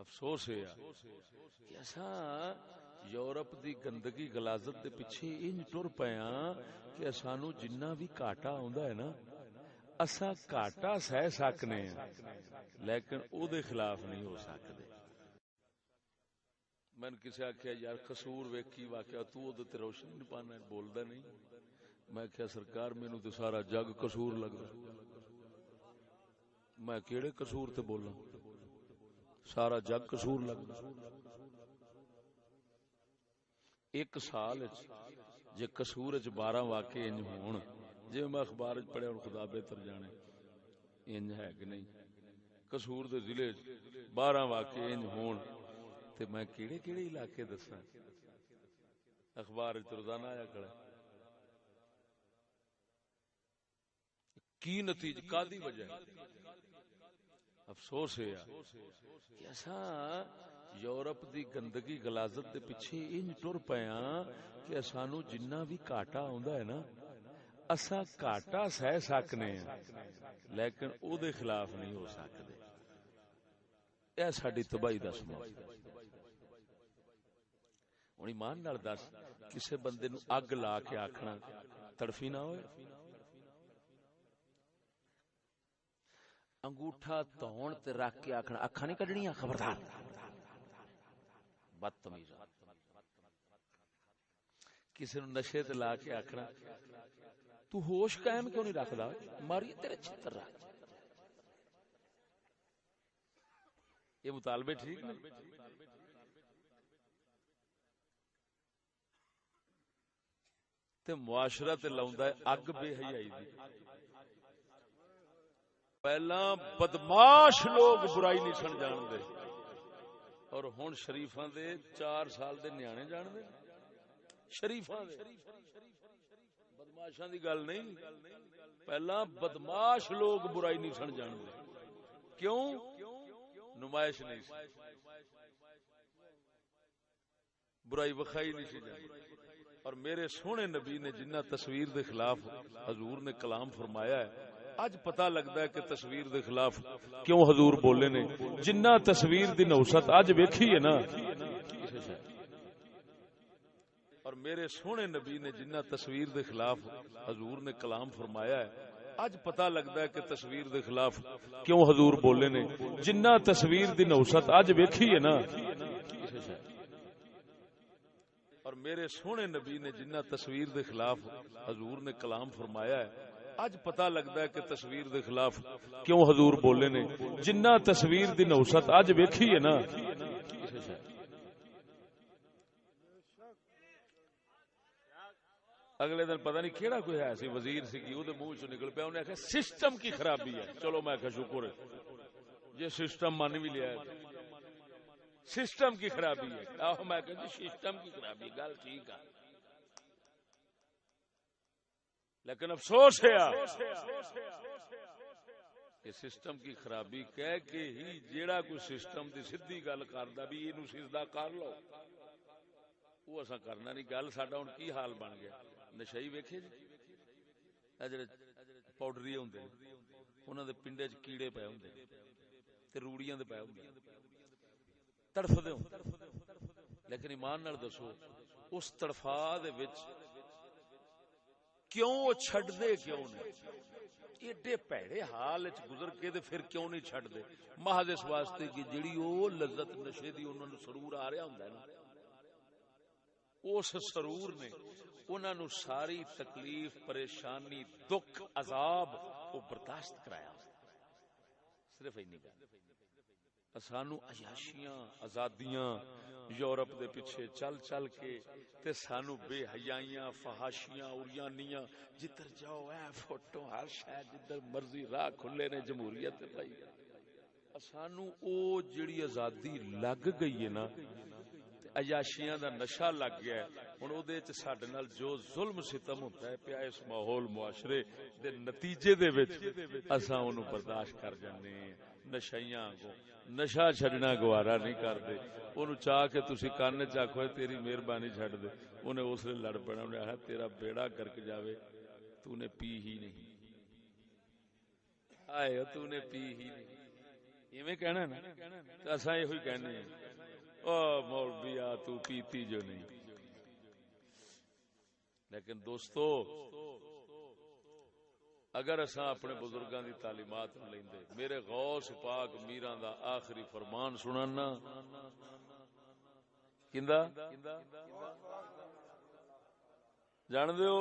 افسوس ہے کہ اساں یورپ دی گندگی غلاظت دے پیچھے انج ٹر پیاں کہ سانو جنہ بھی گھاٹا آندا ہے نا اساں گھاٹا سہ سکنے ہیں لیکن او دے خلاف نہیں ہو سکدے. میں نے کسی آخیا یار قصور ویکھی واقعہ تو او تے روشنی نہیں پانا بولدا نہیں. میں کہیا سرکار مینوں تے سارا جگ قصور لگدا. میں کیڑے قصور تے بولاں سارا جگ قصور لگدا. ایک سال جے قصور وچ 12 واقعے انج ہون جے میں اخبار وچ پڑھیا ہن خدا بہتر جانے انج ہے کہ نہیں. قصور دے ضلع 12 واقعے انج ہون تے میں کیڑے کیڑے علاقے دساں. اخبار وچ روزانہ آیا کھڑا. کی نتیجہ کادی وجہ افسوس ہے کہ اساں یورپ دی گندگی غلاظت دے پیچھے انج ٹر پیاں کہ سانو جنہ بھی گھاٹا آندا ہے نا اساں گھاٹا سہ سکنے ہیں لیکن او دے خلاف نہیں ہو سکدے. اے ساڈی تباہی دا سبب. ہن ایمان نال دس کسے بندے نو اگ لا کے آکھنا تڑفی نہ ہوئے. انگوٹھا تون تے رکھ کے آکھنا اکھاں نہیں کڈنیاں خبردار بدتمیز. کسی نو نشے تے لا کے آکھنا تو ہوش قائم کیوں نہیں رکھدا ماری تیرے چھتر رکھ. یہ مطالبے ٹھیک نے. تے معاشرہ تے لاوندا ہے اگ بے حیائی دی. پہلا بدماش لوگ برائی نہیں سن جان دے اور ہن شریفاں دے 4 سال دے نیانے جان دے. شریفاں دے بدماشاں دی گل نہیں. پہلا بدماش لوگ برائی نہیں سن جان دے. کیوں؟ نمائش نہیں سی برائی وکھائی نہیں سی جاندی. اور میرے سونے نبی نے جنہ تصویر دے خلاف حضور نے کلام فرمایا ہے اج پتہ لگدا ہے کہ تصویر دے خلاف کیوں حضور بولے نے. جنہ تصویر دی نوست اج ویکھی ہے نا. اور میرے سونے نبی نے جنہ تصویر دے خلاف حضور نے کلام فرمایا ہے اج پتہ لگدا ہے کہ تصویر دے خلاف کیوں حضور بولے نے. جنہ تصویر دی نوست اج ویکھی ہے نا. اور میرے سونے نبی نے جنہ تصویر دے خلاف حضور نے کلام فرمایا ہے اج پتہ لگدا ہے کہ تصویر دے خلاف کیوں حضور بولے نے. جنہ تصویر دی نوست اج ویکھی ہے نا. اگلے دن پتہ نہیں کیڑا کوئی ہے سی وزیر سی کی اودے منہ چوں نکل پیا انہیں آخیا سسٹم کی خرابی ہے. چلو میں کہ شکر ہے یہ سسٹم مان بھی لیا ہے. سسٹم کی خرابی ہے. آہو میں کہ سسٹم کی خرابی گل ٹھیک ہے لیکن افسوس ہے کہ سسٹم کی خرابی کہہ کے ہی جیڑا کوئی سسٹم دی سیدھی گل کردا بھی اینو سجدہ کر لو وہ اساں کرنا نہیں. گل ساڈا ہن کی حال بن گیا. نشئی ویکھے جی اے جڑے پاؤڈری ہوندے انہاں دے پنڈے چ کیڑے پے ہوندے تے روڑیاں دے پے ہوندے تڑفدے ہوندے. لیکن ایمان نال دسو اس تڑفا دے وچ کیوں چھڈ دے کیوں نہیں. ایڈے پیڑے حال وچ گزر کے تے پھر کیوں نہیں چھڈ دے. محض اس واسطے کہ جڑی او لذت نشے دی انہاں نوں سرور آ رہا ہوندا ہے نا اس سرور نے انہاں نوں ساری تکلیف پریشانی دکھ عذاب او برداشت کرایا. صرف اینی گل. سانو عیاشیاں آزادیاں یورپ دے پیچھے چل چل کے تے سانو بے حیائیاں فحاشیاں اوریانیاں جدھر جاؤ اے فوٹو ہر شے جدھر مرضی راہ کھلے نے جمہوریت بھائی. سانو او جڑی آزادی لگ گئی ہے نا عیاشیاں دا نشہ لگ گیا ہے. ہن او دے وچ ساڈے نال جو ظلم ستم ہوندا ہے پیا اس ماحول معاشرے دے نتیجے دے وچ اساں اونوں برداشت کر جاندے ہیں. نشیاں کو نشہ چھڈنا گوارا نہیں کردے. اونوں چاہ کے تسی کان وچ آکھو تیری مہربانی چھڈ دے اونے اس لیے لڑ پڑنا. انہیں آخیا تیرا بیڑا گرک جاوے تو نے پی ہی نہیں. آئے تو نے پی ہی نہیں. ایویں کہنا نا تو اساں یہ کہنے ہیں او مولوی آ تو پیتی جو نہیں. لیکن دوستو اگر اساں اپنے بزرگاں دی تعلیمات لیندے، میرے غوث پاک میراں دا آخری فرمان سنانا کیندا جان دیو،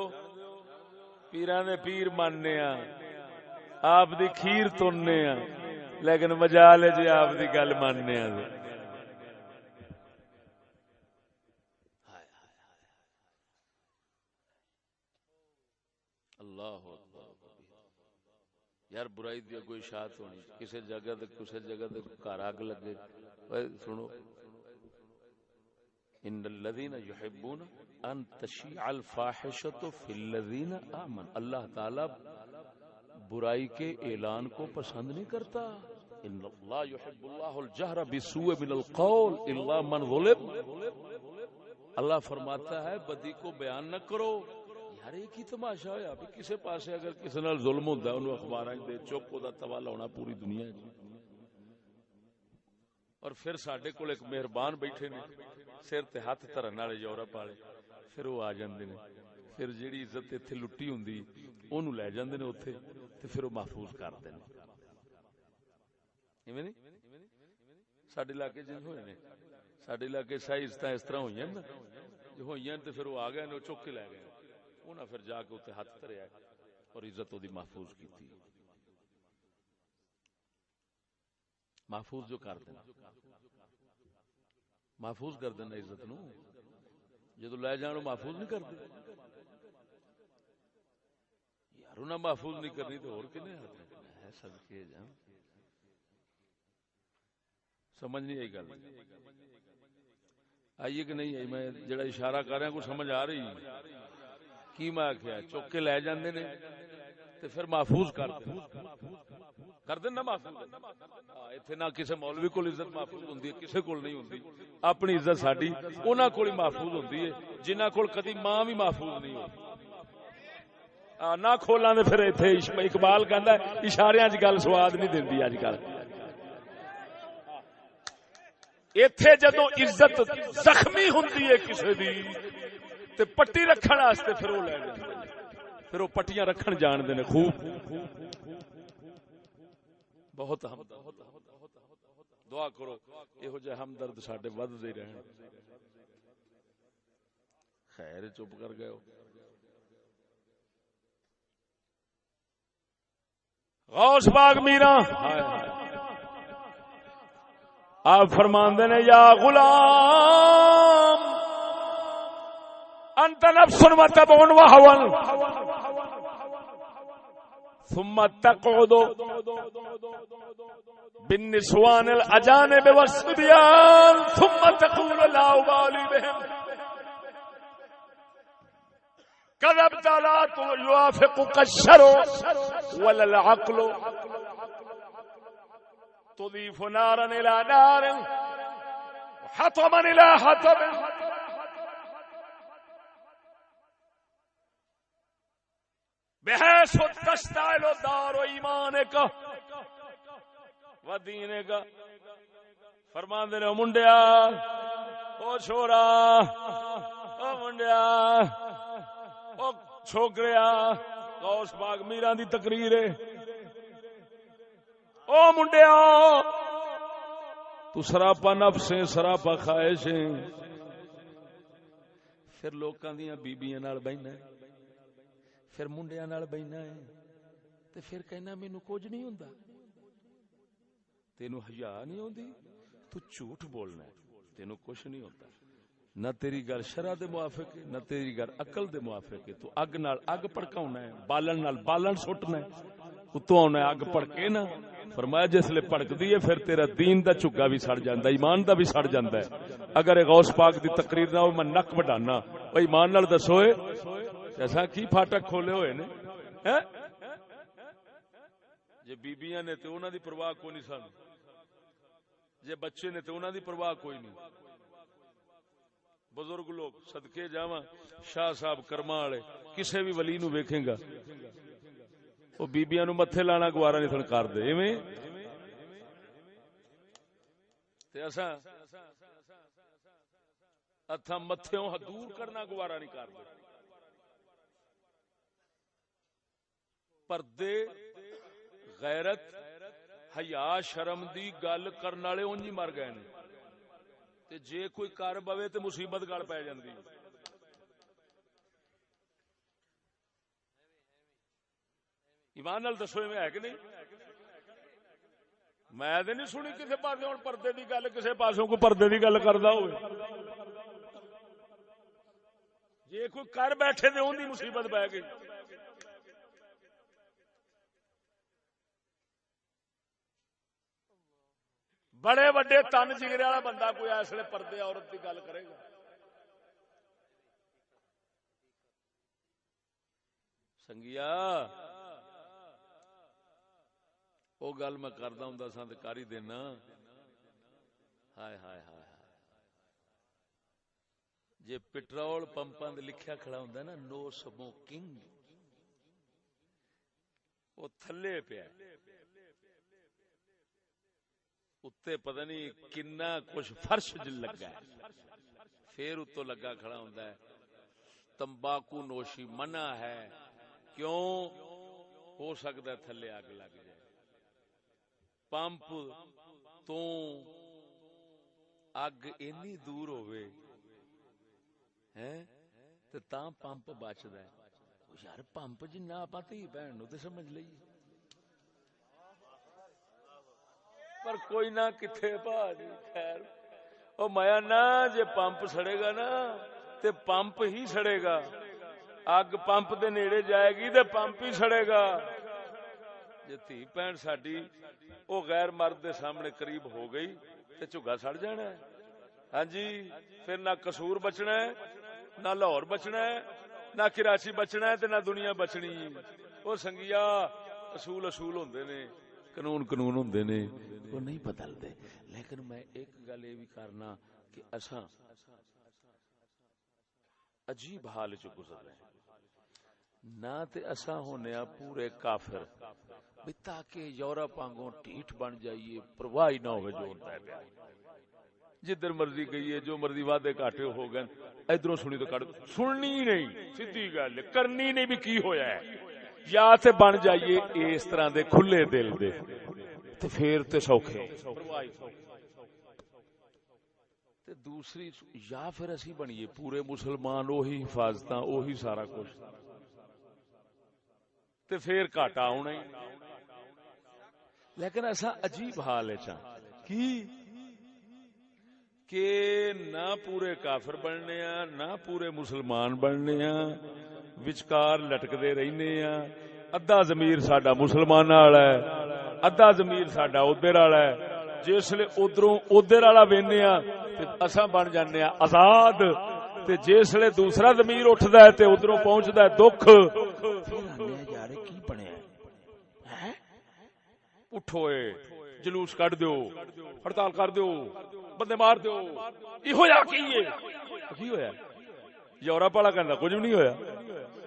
پیراں دے پیر ماننے ہاں، آپ دی کھیر تننے ہاں، لیکن مجال ہے جی آپ دی گل ماننے ہاں. اللہ یار برائی دی کوئی اشاعت ہونی، کسی جگہ تے گھر اگ لگے. سنو، ان الذين يحبون ان تشيع الفاحشة في الذين آمنوا، اللہ تعالی برائی کے اعلان کو پسند نہیں کرتا. ان اللہ يحب الله الجهر بالسوء من القول الا من ظلم. اللہ فرماتا ہے بدی کو بیان نہ کرو. یار یہ کی تماشا ہوا بھی کسی پاسے اگر کسی نال ظلم ہوندا اونوں اخباراں دے چپ دا توالا ہونا پوری دنیا وچ. اور پھر ساڈے کول ایک مہربان بیٹھے نے سر تے ہاتھ دھرن والے یورپ والے، پھر وہ آ جاندے نے، پھر جیڑی عزت ایتھے لٹی ہوندی اونوں لے جاندے نے اوتھے تے پھر وہ محفوظ کردے نے. ایویں نہیں ساڈے علاقے جن ہوئے نے، ساڈے علاقے سائی عزتاں اس طرح ہوئیاں نا جو ہوئیاں تے پھر وہ آ گئے نے، وہ چک کے لے گئے، انہاں پھر جا کے اوتے ہاتھ دھریا اور عزت اودی محفوظ کیتی. محفوظ جو کر دینا، محفوظ کر دینا عزت نو. جدو لے جان محفوظ نہیں کرتے یار، انہاں محفوظ نہیں کرنی تو اور کنے ہے صدقے جان. سمجھ نہیں آئی گل؟ آئیے کہ نہیں آئی؟ میں جڑا اشارہ کر رہا کو سمجھ آ رہی کی میں آخیا؟ چک کے لے جاندے نے تے پھر محفوظ کر دینا محفوظ. ایتھے نہ کسی مولوی کول عزت محفوظ ہوندی ہے، کسی کول نہیں ہوندی. اپنی عزت ساڈی انہاں کول ہی محفوظ ہوندی ہے جنہاں کول کدی ماں بھی محفوظ نہیں ہوتی. نہ کھولاں تے پھر ایتھے اقبال کہندا ہے اشاریاں وچ گل سواد نہیں دیندی. اج کل ایتھے جدوں عزت زخمی ہوندی ہے کسی دی تے پٹی رکھن واسطے پھر وہ لے جاندے نے، پھر وہ پٹیاں رکھن جاندے نے خوب. بہت دعا کرو یہو جہ ہمدرد ساڈے وددے رہن. خیر چپ کر گئے ہو. غوث پاک میراں آپ فرماندے نے یا غلام انت نفس وتبع وهوى ثم تقعد بالنسوان الاجانب والصبيان ثم تقول لا ابالي بهم كذبت لا يوافقك الشر ولا العقل تضيف نارا الى نار حطما الى حطب بحيث تشتعل دار ایمانک و دینک. فرماندے نے منڈیا او چھوڑا، او منڈیا او چھوکریا، غوث پاک میراں دی تقریر ہے. او منڈیا تو سراپا نفسیں سراپا خواہشیں پھر لوکاں دیاں بیبیاں نال بہنا ہے، پھر منڈیاں نال بہنا ہے تے پھر کہنا مینوں کچھ نہیں ہوندا. تینوں حیا نہیں ہوندی؟ تو جھوٹ بولنا ہے، تینوں کچھ نہیں ہوتا. نہ تیری گل شرع دے موافق ہے، نہ تیری گل عقل دے موافق ہے. تو اگ نال اگ پڑکاونا ہے، بالن نال بالن سٹنا ہے، اتوں آنا ہے اگ پڑکے نا. فرمایا جس لے پڑکدی ہے پھر تیرا دین دا چگا بھی سڑ جاندا ہے، ایمان دا بھی سڑ جاندا ہے. اگر غوث پاک دی تقریر نہ ہو میں نک وڈانا. او ایمان نال دسو ایسا کی پھاٹک کھولے ہوئے نے؟ جے بیبیاں نے تے انہاں دی پرواہ کوئی نہیں سن، جے بچے نے تے انہاں دی پرواہ کوئی نہیں. بزرگ لوگ صدقے جاواں شاہ صاحب کرما والے کسے بھی ولی نو ویکھیں گا او بیبیاں نو متھے لانا گوارا نہیں سن کردے. ایویں تے اساں ہتھاں متھیوں دور کرنا گوارا نہیں کرتے. پردے غیرت حیا شرم دی گل کرن والے اونج ہی مر گئے نے تے جے کوئی کر بوے تے مصیبت گل پی جاندی. ایمان نال دسو میں ہے کہ نہیں؟ میں تے نہیں سنی کسے پاسے ہن پردے دی گل کسے پاسوں کو پردے دی گل کردا ہوئے. جے کوئی کر بیٹھے تے اون دی مصیبت پی گئی. بڑے وڈے تن جگرے والا بندہ کوئی اس لیے پردے عورت کی گل کرے گا؟ سنگیا وہ گل میں کردا ہوندا سا تے کر ہی دینا. ہائے ہائے ہائے جے پٹرول پمپاں تے لکھیا کھڑا ہوندا نا نو سموکنگ، وہ تھلے پیا اتے پتہ نہیں کنا کچھ فرش لگا ہے، پھر اتو لگا کھڑا ہوندا ہے تمباکو نوشی منع ہے. کیوں؟ ہو سکتا ہے تھلے اگ لگ جائے. پمپ تو اگ اینی دور ہوئے ہیں تے تاں پمپ بچدا ہے. یار پمپ جنہ آپاں تی بہن نو تے سمجھ لئیے، پر کوئی نہ کتھے بھاجی. خیر او مایا نہ جے پمپ سڑے گا نا تے پمپ ہی سڑے گا. اگ پمپ دے نیڑے جائے گی تے پمپ ہی سڑے گا. جے تھی بہن ساڈی او غیر مرد دے سامنے قریب ہو گئی تے جھگا سڑ جانا ہے. ہاں جی پھر نہ قصور بچنا ہے، نہ لاہور بچنا ہے، نہ کراچی بچنا ہے تے نہ دنیا بچنی. او سنگیا اصول اصول ہوندے نے، قانون قانون ہوندے نے، وہ نہیں بدلتے. لیکن میں ایک گل یہ بھی کرنا کہ اساں عجیب حال چ گزر رہے ہیں. نہ تے اساں ہونے پورے کافر بھی تاکہ یورپ آنگوں ٹھیٹ بن جائیے، پرواہ نہ ہوئے جو ہوتا ہے پیا. جدھر مرضی گئیے جو مرضی وعدے گھاٹے ہو گئے ادھروں سنی تو کٹ سننی ہی نہیں، سیدھی گل کرنی نہیں بھی کی ہویا ہے. یا تے بن جائیے اس طرح دے کھلے دل دے تے پھر تے سوکھے. تے دوسری یا پھر اسی بنیے پورے مسلمان، وہی حفاظتاں وہی سارا کچھ، تے پھر گھاٹا ہونا ہی. لیکن ایسا عجیب حال ہے کی کہ نہ پورے کافر بننے ہیں نہ پورے مسلمان بننے ہیں، وچکار لٹکدے رہنے ہیں. ادھا ضمیر ساڈا مسلمان والا ہے، ادھا ضمیر ساڈا ادھر والا ہے. جسلے ادھروں ادھر والا وینے ہاں تے اساں بن جانے ہاں آزاد، تے جسلے دوسرا ضمیر اٹھدا ہے تے ادھروں پہنچدا ہے دکھ. یار کی بنیا ہے؟ اٹھو جلوس کڈ دیو، ہڑتال کر دیو، بندے مار دیو. یہ ہویا کی ہویا؟ یورپ والا کہندا کچھ بھی نہیں ہویا.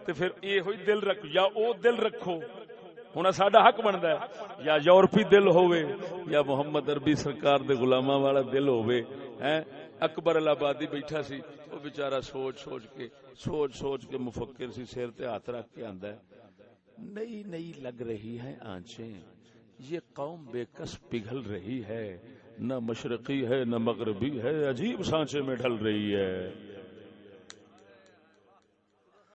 تے پھر یہ ہوئی دل رکھ، یا او دل رکھو. ہن ساڈا حق بندا ہے یا یورپی دل ہوے یا محمد عربی سرکار دے غلاماں والا دل ہوے. ہیں اکبر الہآبادی بیٹھا سی، وہ بیچارہ سوچ سوچ کے مفکر سی، سر تے ہاتھ رکھ کے آندا ہے نئی نئی لگ رہی ہیں آنچیں، یہ قوم بے کس پگھل رہی ہے، نہ مشرقی ہے نہ مغربی ہے، عجیب سانچے میں ڈھل رہی ہے.